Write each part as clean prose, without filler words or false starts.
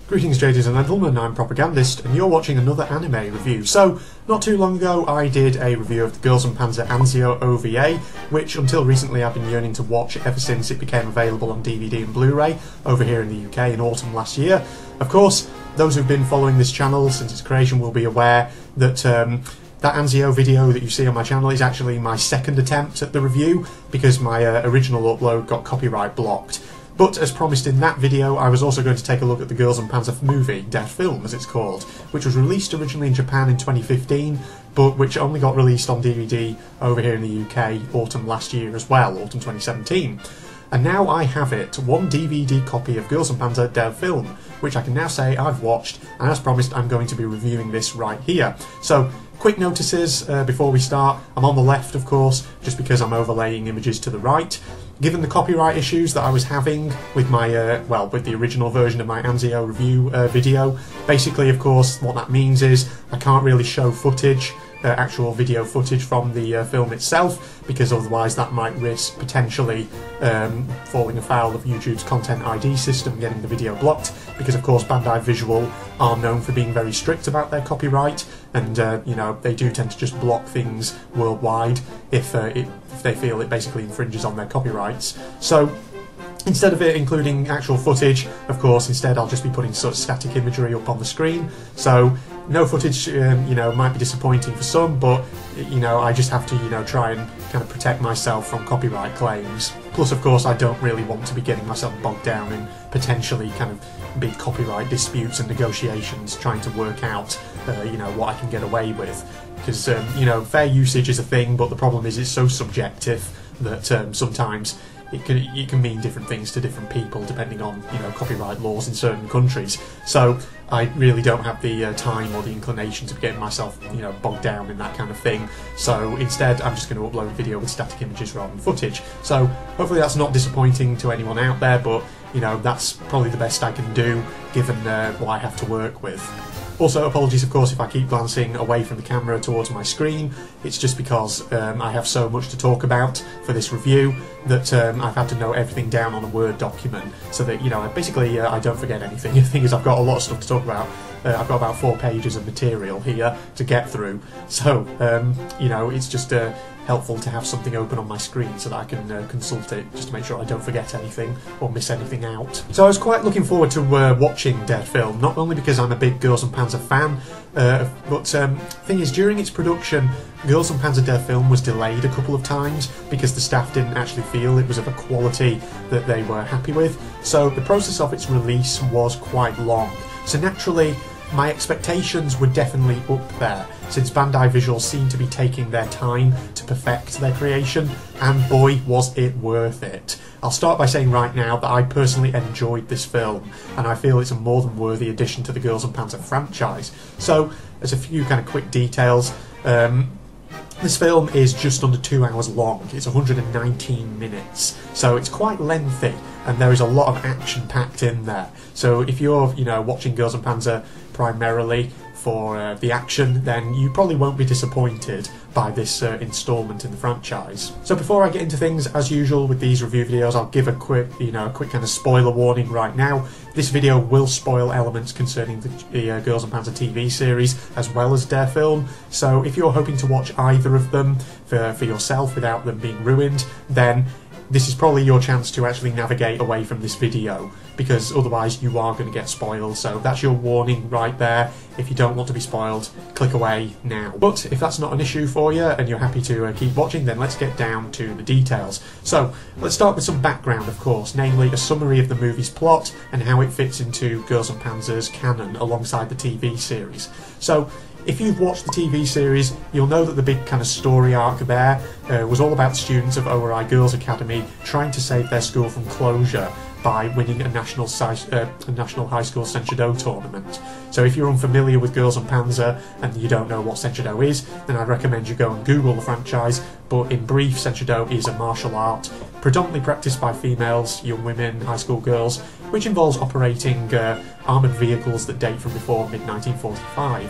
Greetings ladies and gentlemen, I'm Propagandist and you're watching another anime review. So, not too long ago I did a review of the Girls und Panzer Anzio OVA, which until recently I've been yearning to watch ever since it became available on DVD and Blu-ray over here in the UK in autumn last year. Of course, those who've been following this channel since its creation will be aware that that Anzio video that you see on my channel is actually my second attempt at the review because my original upload got copyright blocked. But as promised in that video, I was also going to take a look at the Girls und Panzer movie, Der Film as it's called, which was released originally in Japan in 2015, but which only got released on DVD over here in the UK autumn last year as well, autumn 2017. And now I have it, one DVD copy of Girls und Panzer Der Film, which I can now say I've watched, and as promised I'm going to be reviewing this right here. So, quick notices before we start. I'm on the left, of course, just because I'm overlaying images to the right. Given the copyright issues that I was having with my, with the original version of my Anzio review video, basically, of course, what that means is I can't really show footage, actual video footage from the film itself, because otherwise that might risk potentially falling afoul of YouTube's Content ID system and getting the video blocked, because of course Bandai Visual are known for being very strict about their copyright, and you know, they do tend to just block things worldwide if they feel it basically infringes on their copyrights. So instead of it including actual footage, of course, instead I'll just be putting sort of static imagery up on the screen. So no footage, you know, might be disappointing for some, but you know, I just have to, you know, try and kind of protect myself from copyright claims. Plus, of course, I don't really want to be getting myself bogged down in potentially kind of big copyright disputes and negotiations, trying to work out, you know, what I can get away with. Because you know, fair usage is a thing, but the problem is it's so subjective that sometimes it can mean different things to different people depending on, you know, copyright laws in certain countries. So I really don't have the time or the inclination to be getting myself, you know, bogged down in that kind of thing. So instead I'm just going to upload a video with static images rather than footage. So hopefully that's not disappointing to anyone out there, but you know, that's probably the best I can do given what I have to work with. Also, apologies of course if I keep glancing away from the camera towards my screen. It's just because I have so much to talk about for this review that I've had to note everything down on a Word document so that, you know, basically I don't forget anything. The thing is, I've got a lot of stuff to talk about. I've got about 4 pages of material here to get through, so you know, it's just helpful to have something open on my screen so that I can consult it just to make sure I don't forget anything or miss anything out. So I was quite looking forward to watching Der Film, not only because I'm a big Girls und Panzer fan, but thing is, during its production, Girls und Panzer Der Film was delayed a couple of times because the staff didn't actually feel it was of a quality that they were happy with, so the process of its release was quite long. So naturally, my expectations were definitely up there, since Bandai Visual seemed to be taking their time to perfect their creation, and boy was it worth it. I'll start by saying right now that I personally enjoyed this film, and I feel it's a more than worthy addition to the Girls und Panzer franchise. So, as a few kind of quick details, this film is just under 2 hours long. It's 119 minutes, so it's quite lengthy, and there is a lot of action packed in there. So if you're, you know, watching Girls und Panzer primarily for the action, then you probably won't be disappointed by this instalment in the franchise. So before I get into things, as usual with these review videos, I'll give a quick kind of spoiler warning right now. This video will spoil elements concerning the Girls und Panzer TV series as well as Der Film, so if you're hoping to watch either of them for yourself without them being ruined, then this is probably your chance to actually navigate away from this video, because otherwise you are going to get spoiled. So that's your warning right there. If you don't want to be spoiled, click away now. But if that's not an issue for you and you're happy to keep watching, then let's get down to the details. So let's start with some background, of course, namely a summary of the movie's plot and how it fits into Girls und Panzer's canon alongside the TV series. So if you've watched the TV series, you'll know that the big kind of story arc there was all about students of ORI Girls Academy trying to save their school from closure by winning a national high school Senshidou tournament. So if you're unfamiliar with Girls und Panzer and you don't know what Senshidou is, then I'd recommend you go and Google the franchise. But in brief, Senshidou is a martial art predominantly practiced by females, young women, high school girls, which involves operating armoured vehicles that date from before mid-1945.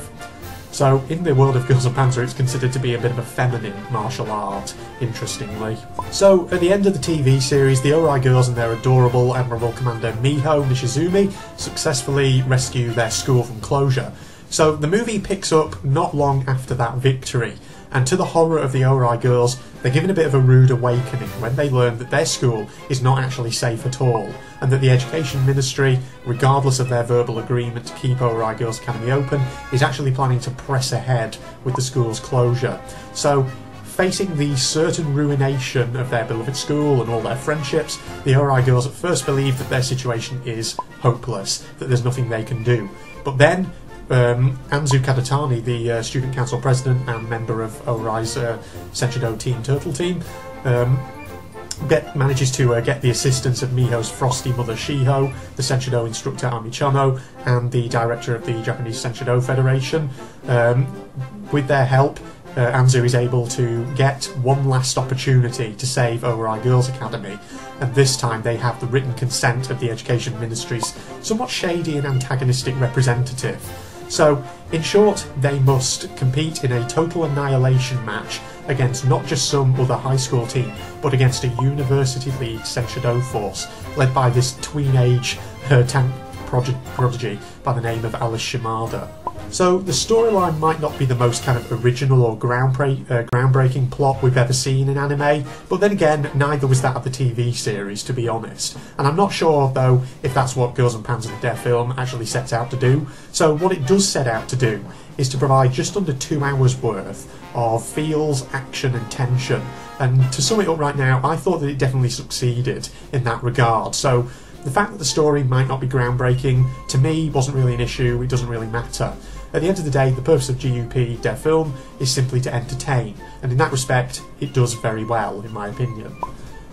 So in the world of Girls and Panzer, it's considered to be a bit of a feminine martial art, interestingly. So at the end of the TV series, the Ori girls and their adorable Admirable Commander Miho Nishizumi successfully rescue their school from closure. So the movie picks up not long after that victory, and to the horror of the Ori girls, they're given a bit of a rude awakening when they learn that their school is not actually safe at all, and that the Education Ministry, regardless of their verbal agreement to keep Ori Girls Academy open, is actually planning to press ahead with the school's closure. So, facing the certain ruination of their beloved school and all their friendships, the Ori girls at first believe that their situation is hopeless, that there's nothing they can do. But then, Anzu Kadatani, the student council president and member of Ori's Senshido Team Turtle Team, manages to get the assistance of Miho's frosty mother Shiho, the Senshido instructor Ami Chono, and the director of the Japanese Senshido Federation. With their help, Anzu is able to get one last opportunity to save Ori Girls Academy, and this time they have the written consent of the Education Ministry's somewhat shady and antagonistic representative. So, in short, they must compete in a total annihilation match against not just some other high school team, but against a University League Senshido force, led by this tween-age tank prodigy by the name of Alice Shimada. So the storyline might not be the most kind of original or groundbreaking plot we've ever seen in anime, but then again, neither was that of the TV series, to be honest. And I'm not sure, though, if that's what Girls and Panzer Der Film actually sets out to do. So what it does set out to do is to provide just under 2 hours worth of feels, action and tension. And to sum it up right now, I thought that it definitely succeeded in that regard. So the fact that the story might not be groundbreaking, to me, wasn't really an issue. It doesn't really matter. At the end of the day, the purpose of GUP Der Film is simply to entertain, and in that respect, it does very well, in my opinion.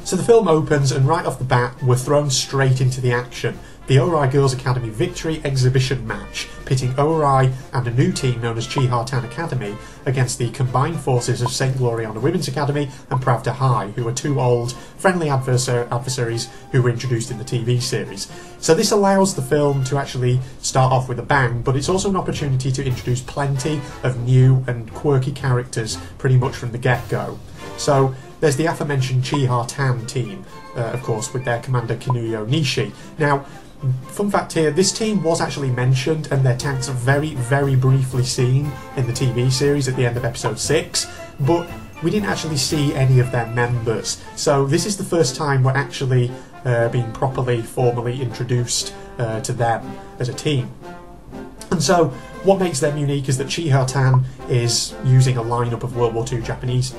So the film opens, and right off the bat, we're thrown straight into the action. The Ori Girls Academy Victory Exhibition match, pitting Ori and a new team known as Chiha-tan Academy against the combined forces of St. Gloriana Women's Academy and Pravda High, who are 2 old, friendly adversaries who were introduced in the TV series. So this allows the film to actually start off with a bang, but it's also an opportunity to introduce plenty of new and quirky characters pretty much from the get-go. So there's the aforementioned Chiha-tan team, of course, with their commander Kinuyo Nishi. Now, fun fact here, this team was actually mentioned and their tanks are very, very briefly seen in the TV series at the end of episode 6, but we didn't actually see any of their members. So this is the first time we're actually being properly, formally introduced to them as a team. And so, what makes them unique is that Chiha-tan is using a lineup of World War II Japanese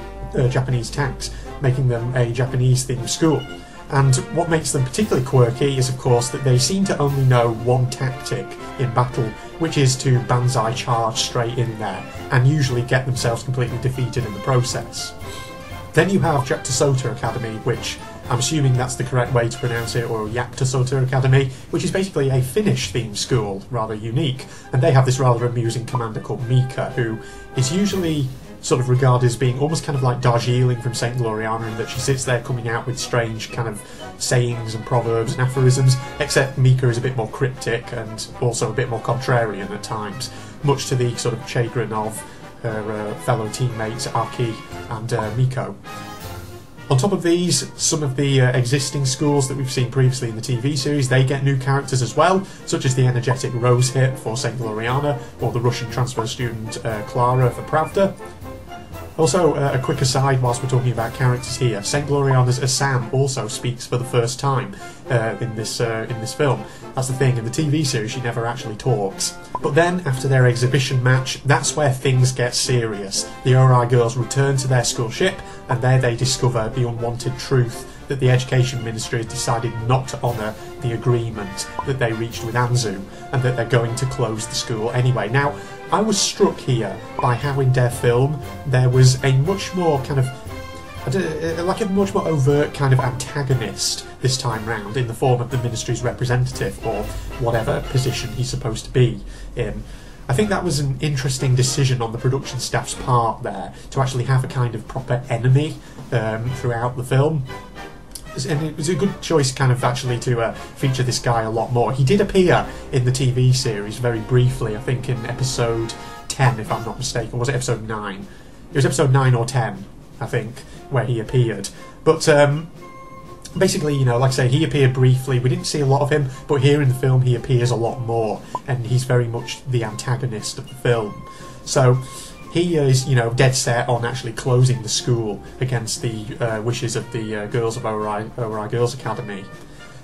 tanks, making them a Japanese-themed school. And what makes them particularly quirky is, of course, that they seem to only know one tactic in battle, which is to banzai charge straight in there, and usually get themselves completely defeated in the process. Then you have Yakutasota Academy, which I'm assuming that's the correct way to pronounce it, or Yakutasota Academy, which is basically a Finnish-themed school, rather unique, and they have this rather amusing commander called Mika, who is usually sort of regarded as being almost kind of like Darjeeling from St. Gloriana, in that she sits there coming out with strange kind of sayings and proverbs and aphorisms, except Mika is a bit more cryptic and also a bit more contrarian at times, much to the sort of chagrin of her fellow teammates Aki and Miko. On top of these, some of the existing schools that we've seen previously in the TV series, they get new characters as well, such as the energetic Rosehip for St. Gloriana, or the Russian transfer student Clara for Pravda. Also, a quick aside whilst we're talking about characters here, St. Gloriana's Assam also speaks for the first time in this film. That's the thing, in the TV series she never actually talks. But then, after their exhibition match, that's where things get serious. The Ori girls return to their school ship, and there they discover the unwanted truth that the Education Ministry has decided not to honour the agreement that they reached with Anzu, and that they're going to close the school anyway. Now, I was struck here by how in Der Film there was a much more kind of, like a much more overt kind of antagonist this time round, in the form of the Ministry's representative, or whatever position he's supposed to be in. I think that was an interesting decision on the production staff's part there, to actually have a kind of proper enemy throughout the film. And it was a good choice kind of actually to feature this guy a lot more. He did appear in the TV series very briefly, I think in episode 10, if I'm not mistaken. Or was it episode 9? It was episode 9 or 10, I think, where he appeared. But basically, you know, like I say, he appeared briefly. We didn't see a lot of him, but here in the film he appears a lot more, and he's very much the antagonist of the film. So he is, you know, dead set on actually closing the school against the wishes of the girls of Ori Girls Academy.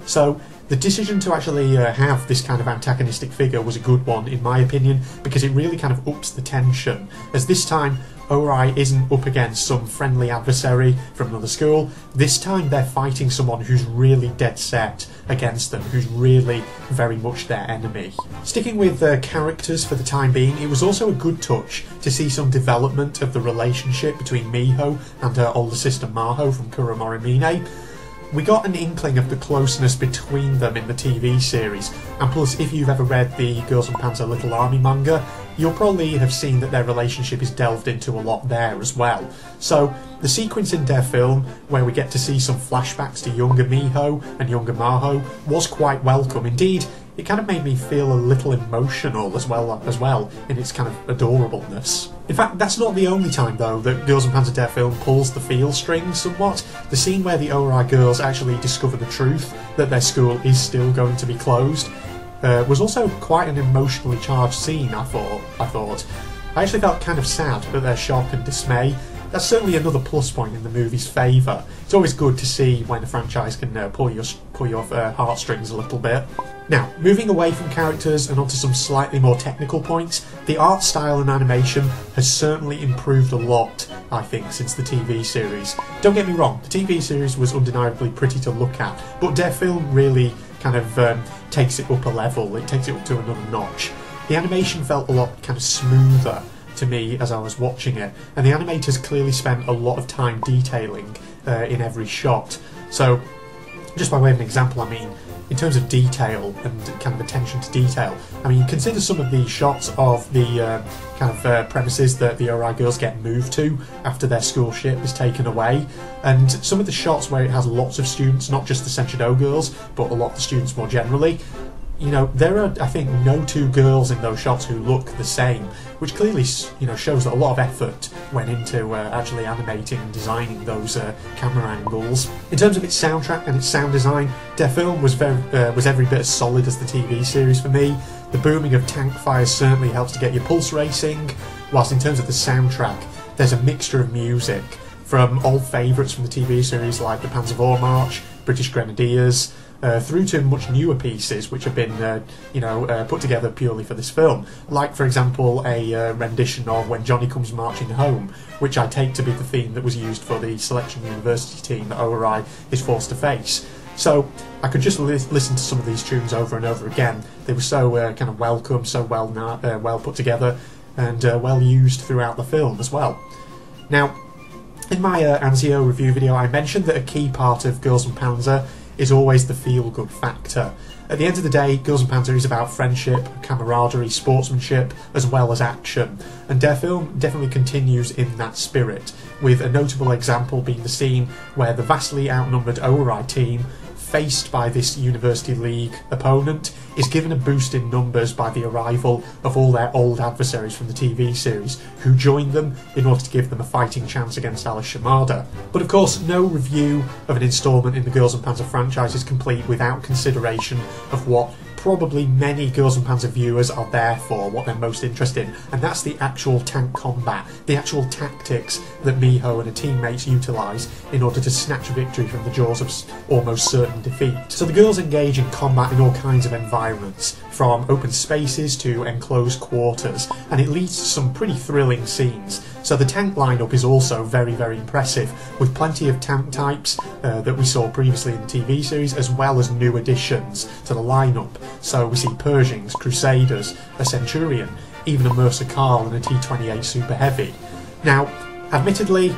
So the decision to actually have this kind of antagonistic figure was a good one, in my opinion, because it really kind of ups the tension, as this time Ori isn't up against some friendly adversary from another school. This time they're fighting someone who's really dead set against them, who's really very much their enemy. Sticking with characters for the time being, it was also a good touch to see some development of the relationship between Miho and her older sister Maho from Kuromorimine. We got an inkling of the closeness between them in the TV series, and plus if you've ever read the Girls and Panzer Little Army manga, you'll probably have seen that their relationship is delved into a lot there as well. So the sequence in Der Film where we get to see some flashbacks to younger Miho and younger Maho was quite welcome. Indeed, it kind of made me feel a little emotional as well in its kind of adorableness. In fact, that's not the only time though that Girls and Panzer Der Film pulls the feel strings somewhat. The scene where the Ori girls actually discover the truth that their school is still going to be closed was also quite an emotionally charged scene, I thought. I actually felt kind of sad at their shock and dismay. That's certainly another plus point in the movie's favour. It's always good to see when a franchise can pull your heartstrings a little bit. Now, moving away from characters and onto some slightly more technical points, the art style and animation has certainly improved a lot, I think, since the TV series. Don't get me wrong, the TV series was undeniably pretty to look at, but Der Film really kind of takes it up a level, it takes it up to another notch. The animation felt a lot kind of smoother to me as I was watching it, and the animators clearly spent a lot of time detailing in every shot. So, just by way of an example, I mean, in terms of detail and kind of attention to detail, I mean, consider some of the shots of the premises that the Ori girls get moved to after their school ship is taken away, and some of the shots where it has lots of students, not just the Senshido girls, but a lot of the students more generally. You know, there are, I think, no two girls in those shots who look the same, which clearly, you know, shows that a lot of effort went into actually animating and designing those camera angles. In terms of its soundtrack and its sound design, Der Film was every bit as solid as the TV series for me. The booming of tank fires certainly helps to get your pulse racing, whilst in terms of the soundtrack, there's a mixture of music from old favourites from the TV series like the Panzer March, British Grenadiers, through to much newer pieces which have been put together purely for this film, like for example a rendition of When Johnny Comes Marching Home, which I take to be the theme that was used for the selection university team that Ori is forced to face. So I could just listen to some of these tunes over and over again. They were so kind of welcome, so well put together, and well used throughout the film as well. Now, in my Anzio review video I mentioned that a key part of Girls and Panzer is always the feel-good factor. At the end of the day, Girls and Panzer is about friendship, camaraderie, sportsmanship, as well as action, and Der Film definitely continues in that spirit, with a notable example being the scene where the vastly outnumbered Ori team, faced by this University League opponent, is given a boost in numbers by the arrival of all their old adversaries from the TV series, who join them in order to give them a fighting chance against Alice Shimada. But of course, no review of an instalment in the Girls and Panzer franchise is complete without consideration of what probably many Girls and Panzer viewers are there for, what they're most interested in, and that's the actual tank combat, the actual tactics that Miho and her teammates utilise in order to snatch a victory from the jaws of almost certain defeat. So the girls engage in combat in all kinds of environments, from open spaces to enclosed quarters, and it leads to some pretty thrilling scenes. So the tank lineup is also very, very impressive, with plenty of tank types that we saw previously in the TV series, as well as new additions to the lineup. So we see Pershings, Crusaders, a Centurion, even a Mercer Carl and a T-28 Super Heavy. Now, admittedly,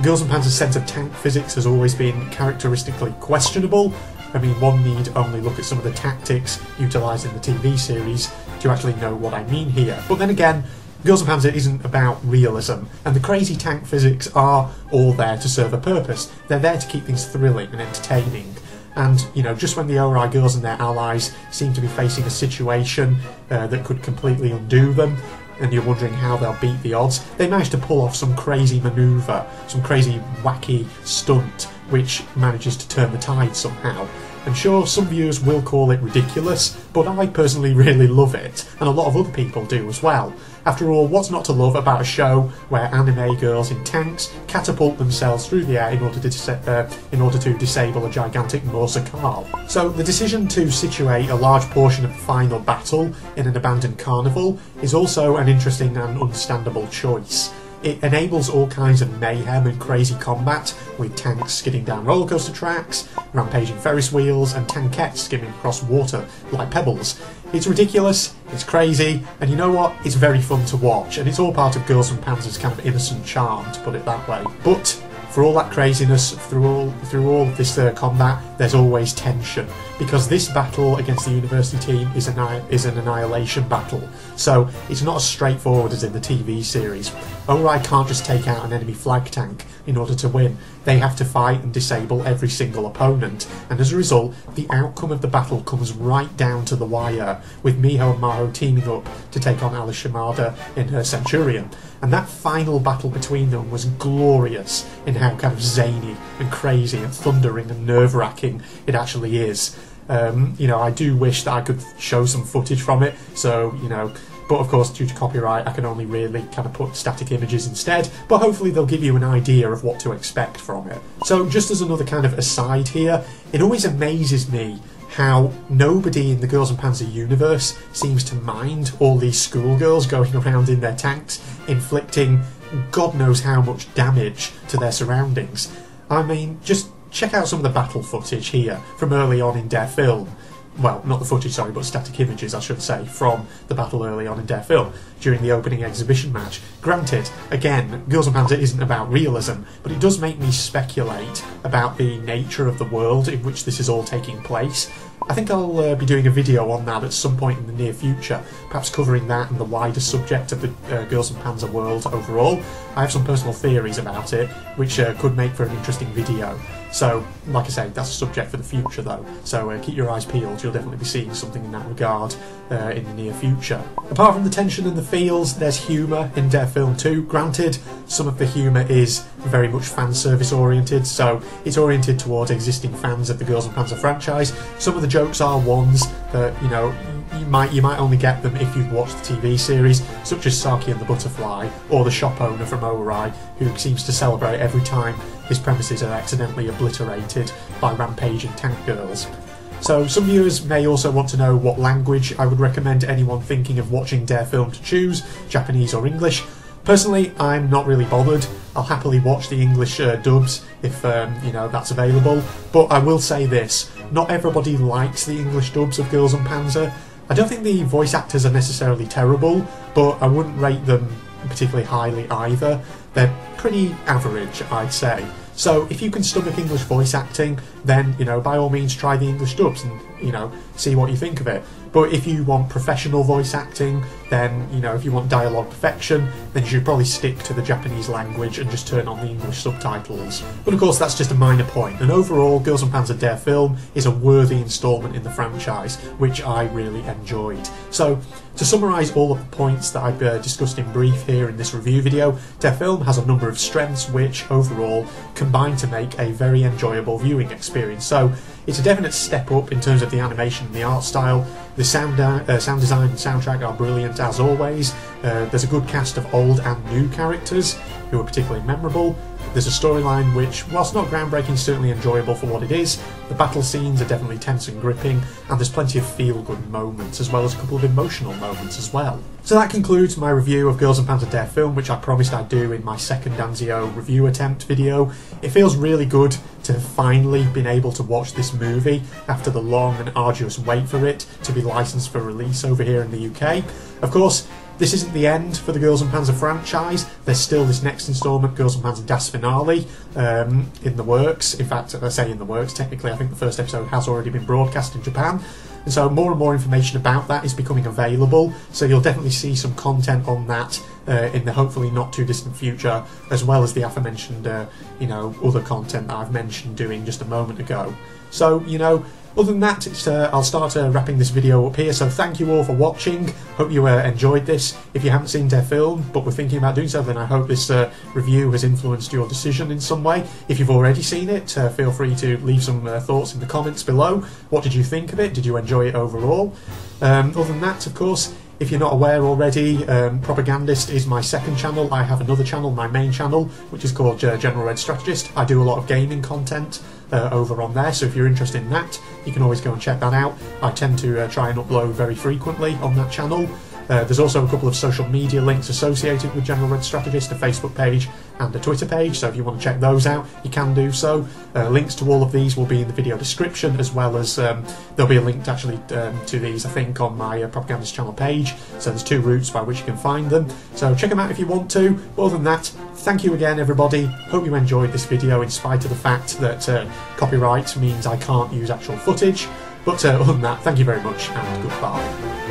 Girls and Panzer's sense of tank physics has always been characteristically questionable. I mean, one need only look at some of the tactics utilised in the TV series to actually know what I mean here. But then again, Girls and Panzer isn't about realism, and the crazy tank physics are all there to serve a purpose. They're there to keep things thrilling and entertaining. And, you know, just when the Ori girls and their allies seem to be facing a situation that could completely undo them, and you're wondering how they'll beat the odds, they managed to pull off some crazy manoeuvre, some crazy wacky stunt, which manages to turn the tide somehow. And sure, some viewers will call it ridiculous, but I personally really love it, and a lot of other people do as well. After all, what's not to love about a show where anime girls in tanks catapult themselves through the air in order to disable a gigantic Morse car? So the decision to situate a large portion of the final battle in an abandoned carnival is also an interesting and understandable choice. It enables all kinds of mayhem and crazy combat, with tanks skidding down rollercoaster tracks, rampaging Ferris wheels, and tankettes skimming across water like pebbles. It's ridiculous, it's crazy, and you know what? It's very fun to watch, and it's all part of Girls and Panzer's kind of innocent charm, to put it that way. But for all that craziness, through all of this combat, there's always tension, because this battle against the university team is an annihilation battle. So it's not as straightforward as in the TV series. Ori can't just take out an enemy flag tank in order to win. They have to fight and disable every single opponent, and as a result, the outcome of the battle comes right down to the wire, with Miho and Maho teaming up to take on Alice Shimada in her Centurion. And that final battle between them was glorious in how kind of zany and crazy and thundering and nerve-wracking it actually is. You know, I do wish that I could show some footage from it, so, you know, but of course due to copyright I can only really kind of put static images instead, but hopefully they'll give you an idea of what to expect from it. So just as another kind of aside here, it always amazes me how nobody in the Girls and Panzer universe seems to mind all these schoolgirls going around in their tanks, inflicting God knows how much damage to their surroundings. I mean, just check out some of the battle footage here from early on in Der Film. Well, not the footage, sorry, but static images, I should say, from the battle early on in Der Film, during the opening exhibition match. Granted, again, Girls and Panzer isn't about realism, but it does make me speculate about the nature of the world in which this is all taking place. I think I'll be doing a video on that at some point in the near future, perhaps covering that and the wider subject of the Girls and Panzer world overall. I have some personal theories about it, which could make for an interesting video. So, like I say, that's a subject for the future though, so keep your eyes peeled, you'll definitely be seeing something in that regard in the near future. Apart from the tension and the feels, there's humour in Der Film too. Granted, some of the humour is very much fan service oriented, so it's oriented towards existing fans of the Girls and Panzer franchise. Some of the jokes are ones that, you know, you might only get them if you've watched the TV series, such as Saki and the Butterfly, or the shop owner from Ori, who seems to celebrate every time his premises are accidentally obliterated by rampaging tank girls. So some viewers may also want to know what language I would recommend anyone thinking of watching Der Film to choose, Japanese or English. Personally, I'm not really bothered. I'll happily watch the English dubs if you know, that's available. But I will say this, not everybody likes the English dubs of Girls and Panzer. I don't think the voice actors are necessarily terrible, but I wouldn't rate them particularly highly either. They're pretty average, I'd say. So if you can stomach English voice acting, then, you know, by all means try the English dubs and, you know, see what you think of it. But if you want professional voice acting, then, you know, if you want dialogue perfection, then you should probably stick to the Japanese language and just turn on the English subtitles. But of course that's just a minor point, and overall Girls and Panzer Der Film is a worthy instalment in the franchise, which I really enjoyed. So, to summarise all of the points that I've discussed in brief here in this review video, Der Film has a number of strengths which, overall, combine to make a very enjoyable viewing experience. So, it's a definite step up in terms of the animation and the art style. The sound design and soundtrack are brilliant as always. There's a good cast of old and new characters who are particularly memorable. There's a storyline which, whilst not groundbreaking, is certainly enjoyable for what it is. The battle scenes are definitely tense and gripping, and there's plenty of feel-good moments, as well as a couple of emotional moments as well. So that concludes my review of Girls and Panzer Der Film, which I promised I'd do in my second Danzio review attempt video. It feels really good to have finally been able to watch this movie after the long and arduous wait for it to be licensed for release over here in the UK. Of course, this isn't the end for the Girls and Panzer franchise. There's still this next instalment, Girls and Panzer Das Finale, in the works. In fact, I say in the works, technically I think the first episode has already been broadcast in Japan. And so more and more information about that is becoming available, so you'll definitely see some content on that in the hopefully not too distant future, as well as the aforementioned, you know, other content that I've mentioned doing just a moment ago. So, you know, Other than that, I'll start wrapping this video up here, so thank you all for watching. Hope you enjoyed this. If you haven't seen Der Film, but were thinking about doing so, then I hope this review has influenced your decision in some way. If you've already seen it, feel free to leave some thoughts in the comments below. What did you think of it? Did you enjoy it overall? Other than that, of course, if you're not aware already, Propagandist is my second channel. I have another channel, my main channel, which is called General Red Strategist. I do a lot of gaming content over on there, so if you're interested in that, you can always go and check that out. I tend to try and upload very frequently on that channel. There's also a couple of social media links associated with General Red Strategist, a Facebook page and a Twitter page, so if you want to check those out, you can do so. Links to all of these will be in the video description, as well as there'll be a link actually to these, I think, on my Propagandist channel page, so there's two routes by which you can find them, so check them out if you want to. But other than that, thank you again everybody. Hope you enjoyed this video in spite of the fact that copyright means I can't use actual footage, but other than that, thank you very much and goodbye.